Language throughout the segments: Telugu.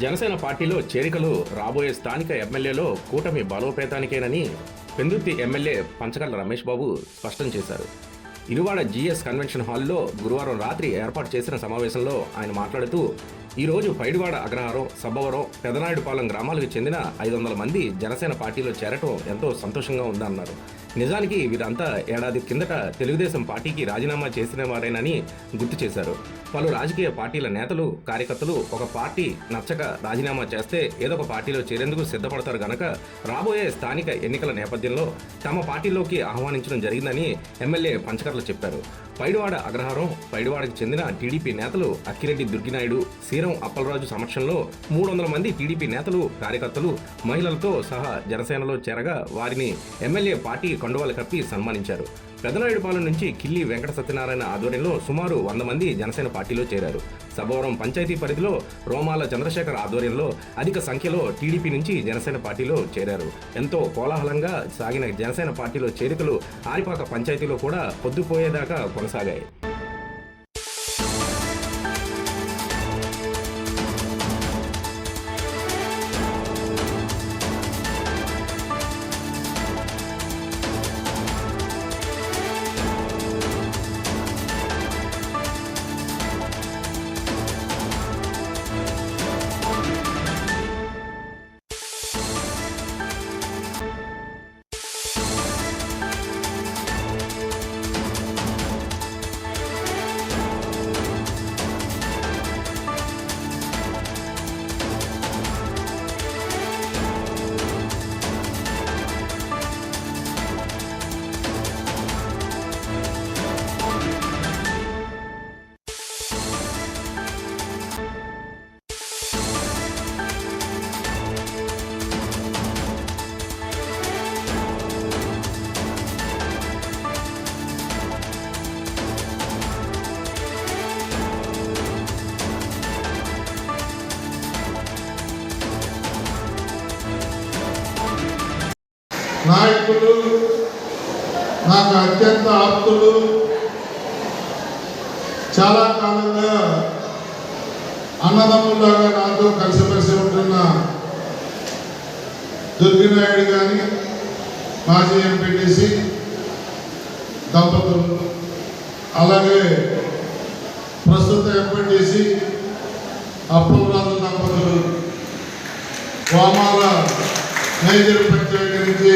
జనసేన పార్టీలో చేరికలు రాబోయే స్థానిక ఎమ్మెల్యేలో కూటమి బలోపేతానికేనని పెందుర్తి ఎమ్మెల్యే పంచకర్ల రమేష్ బాబు స్పష్టం చేశారు. ఇరువాడ జీఎస్ కన్వెన్షన్ హాల్లో గురువారం రాత్రి ఏర్పాటు చేసిన సమావేశంలో ఆయన మాట్లాడుతూ, ఈరోజు పైడివాడ అగ్రహారం, సబ్బవరం, పెదనాయుడుపాలెం గ్రామాలకు చెందిన 500 మంది జనసేన పార్టీలో చేరటం ఎంతో సంతోషంగా ఉందన్నారు. నిజానికి వీరంతా ఏడాది కిందట తెలుగుదేశం పార్టీకి రాజీనామా చేసిన వారేనని గుర్తు చేశారు. పలు రాజకీయ పార్టీల నేతలు, కార్యకర్తలు ఒక పార్టీ నచ్చక రాజీనామా చేస్తే ఏదో ఒక పార్టీలో చేరేందుకు సిద్ధపడతారు గనక రాబోయే స్థానిక ఎన్నికల నేపథ్యంలో తమ పార్టీలోకి ఆహ్వానించడం జరిగిందని ఎమ్మెల్యే పంచకర్ల చెప్పారు. పైడివాడ అగ్రహారం, పైడివాడకు చెందిన టీడీపీ నేతలు అక్కిరెడ్డి దుర్గినాయుడు, సీరం అప్పలరాజు సమక్షంలో 300 మంది టీడీపీ నేతలు, కార్యకర్తలు, మహిళలతో సహా జనసేనలో చేరగా వారిని ఎమ్మెల్యే పార్టీ కండువాలు కప్పి సన్మానించారు. పెదనాయుడుపాలెం నుంచి కిల్లి వెంకట సత్యనారాయణ ఆధ్వర్యంలో సుమారు 100 మంది జనసేన పార్టీలో చేరారు. సభవరం పంచాయతీ పరిధిలో రోమాల చంద్రశేఖర్ ఆధ్వర్యంలో అధిక సంఖ్యలో టీడీపీ నుంచి జనసేన పార్టీలో చేరారు. ఎంతో కోలాహలంగా సాగిన జనసేన పార్టీలో చేరికలు ఆరిపాక పంచాయతీలో కూడా పొద్దుపోయేదాకా కొనసాగాయి. నాయకులు, నాకు అత్యంత ఆప్తులు, చాలా కాలంగా అన్నదమ్ములాగా నాతో కలిసిమెలిసి ఉంటున్న దుర్గినాయుడు కానీ, మాజీ ఎంపీటీసీ దంపతులు, అలాగే ప్రస్తుత ఎంపీటీసీ అప్పలరాజు దంపతులు, వామాల మేజర్ పంచాయతీ నుంచి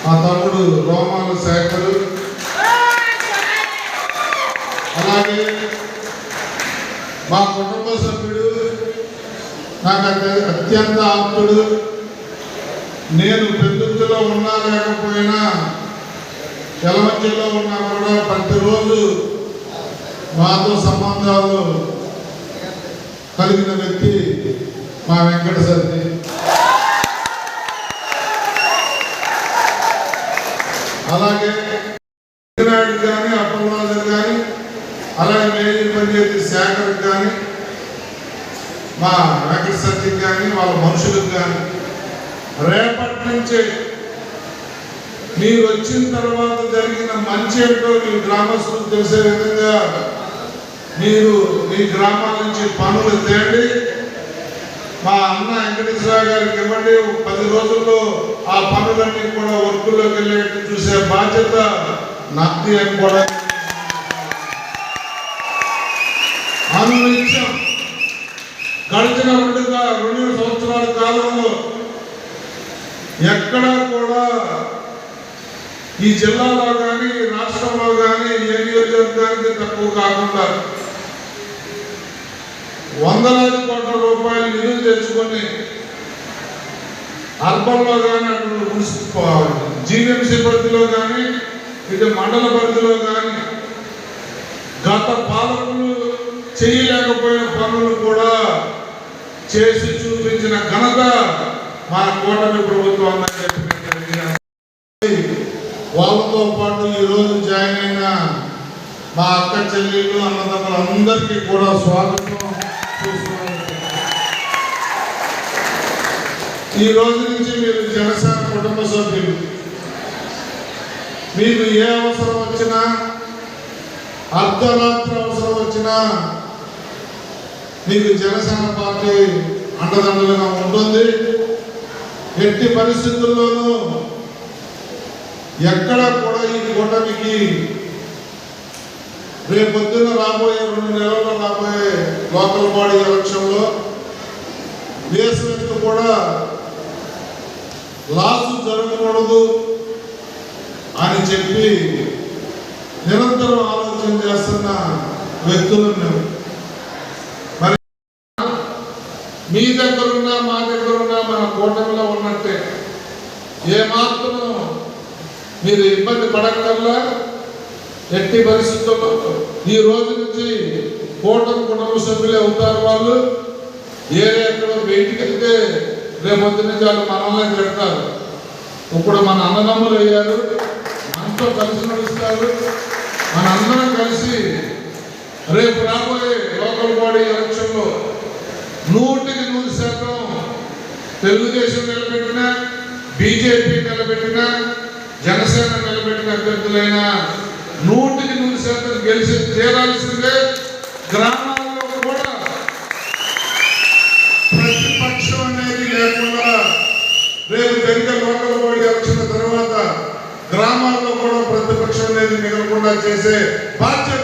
ఆ తమ్ముడు రోమాల శేఖరు, అలాగే మా కుటుంబ సభ్యుడు, నాకు అత్యంత ఆప్తుడు, నేను పెందుర్తిలో ఉన్నా లేకపోయినా ఎలమంచిలో ఉన్నా కూడా ప్రతిరోజు మాతో సంబంధాలు కలిగిన వ్యక్తి మా వెంకట సత్తి. అలాగే నాయుడు కానీ, అప్పలరాజు కానీ, అలాగే మేజర్ పంచాయతీ శేఖర్ కానీ, మా వెంకట సత్యం కానీ, వాళ్ళ మనుషులకు కానీ, రేపటి నుంచి మీరు వచ్చిన తర్వాత జరిగిన మంచి ఏంటో మీ గ్రామస్తులకు తెలిసే విధంగా మీరు మీ గ్రామాల నుంచి పనులు తేండి. మా అన్న వెంకటేశ్వరరావు గారికి ఇవ్వండి. 10 రోజుల్లో ఆ పనులన్నీ కూడా వర్కుల్లోకి వెళ్ళేట్టు చూసే బాధ్యత నాది అని కూడా అనునిత్యం గడిచిన 2 సంవత్సరాల కాలంలో ఎక్కడా కూడా ఈ జిల్లాలో కానీ, రాష్ట్రంలో కానీ, ఏ నియోజకవర్గానికి తక్కువ కాకుండా వందలాది కోట్ల రూపాయలు నిధులు తెచ్చుకొని అర్బన్లో కానీ, అటు జీవీఎంసీ పరిధిలో కానీ, ఇటు మండల పరిధిలో కానీ గత పాలకులు చేయలేకపోయిన పనులు కూడా చేసి చూపించిన ఘనత మన కూటమి ప్రభుత్వం వాళ్ళతో పాటు ఈరోజు జాయిన్ అయిన మా అక్క చెల్లెళ్ళు, అన్నదమ్ములందరికీ కూడా స్వాగతం. ఈ రోజు నుంచి మీరు జనసేన కుటుంబ సభ్యులు. మీకు ఏ అవసరం వచ్చినా, అర్ధరాత్రి అవసరం వచ్చినా మీకు జనసేన పార్టీ అండదండలుగా ఉంటుంది. ఎట్టి పరిస్థితుల్లోనూ ఎక్కడ కూడా ఈ కూటమికి రేపొద్దున రాబోయే 2 నెలల్లో రాబోయే లోకల్ బాడీ ఎలక్షన్లో దేశంతో కూడా లాసు జరగకూడదు అని చెప్పి నిరంతరం ఆలోచన చేస్తున్న వ్యక్తులను మరి మీ దగ్గరున్నా మా దగ్గరున్నా మన కూటమిలో ఉన్నట్టే ఏమాత్రం మీరు ఇబ్బంది పడక్కర్లా. ఎట్టి పరిస్థితుల్లో ఈ రోజు నుంచి కూటమి కుటుంబ సభ్యులే అవుతారు. వాళ్ళు ఎక్కడో బయటికి వెళ్తే రేపొద్దు నుంచి వాళ్ళు మనల్ని తిడతారు. ఇప్పుడు మన అన్నదమ్ములు అయ్యారు, మనతో కలిసి నడుస్తారు. మన అందరం కలిసి రేపు రాబోయే లోకల్ బాడీ ఎలక్షన్లో 100% తెలుగుదేశం నిలబెట్టిన, బీజేపీ నిలబెట్టిన, జనసేన నిలబెట్టిన అభ్యర్థులైన 100% గెలిచి చేరాల్సిందే. గ్రామాల్లో కూడా ప్రతిపక్షం అనేది లేకుండా రేపు జరిగే లోకల్ బాడీ ఎలక్షన్ తర్వాత గ్రామాల్లో కూడా ప్రతిపక్షం అనేది మిగలకుండా చేసే బాధ్యత